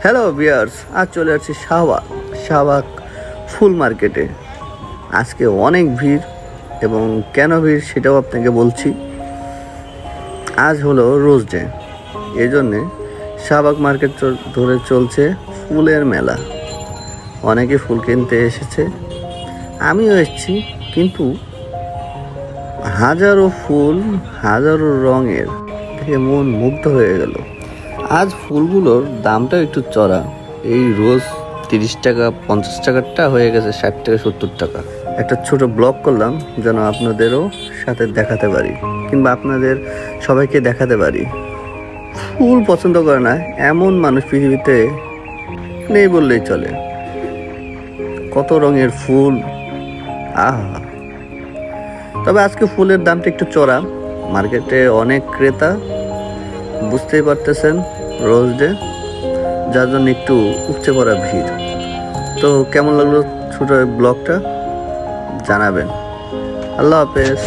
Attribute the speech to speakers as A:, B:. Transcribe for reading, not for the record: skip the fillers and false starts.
A: Hello viewers, আজ চলে আসছি শাহবাগ ফুল মার্কেটে। আজকে অনেক ভিড় এবং কেন ভিড় সেটাও আপনাকে বলছি। আজ হলো রোজ ডে, এই জন্যে শাহবাগ মার্কেট ধরে চলছে ফুলের মেলা। অনেকে ফুল কিনতে এসেছে, আমিও এসেছি, কিন্তু হাজারো ফুল হাজারো রঙের দেখে মন মুগ্ধ হয়ে গেল। আজ ফুলগুলোর দামটা একটু চড়া, এই রোজ 30 টাকা 50 টাকারটা হয়ে গেছে 60 টাকা 70 টাকা। একটা ছোট ব্লগ করলাম যেন আপনাদেরও সাথে দেখাতে পারি, কিংবা আপনাদের সবাইকে দেখাতে পারি। ফুল পছন্দ করে না এমন মানুষ পৃথিবীতে নেই বললেই চলে। কত রঙের ফুল, আহা! তবে আজকে ফুলের দামটা একটু চড়া, মার্কেটে অনেক ক্রেতা, বুঝতেই পারতেছেন রোজ ডে, যার জন্য একটু উপচে পড়া ভিড়। তো কেমন লাগলো ছোট ব্লগটা জানাবেন। আল্লাহ হাফেজ।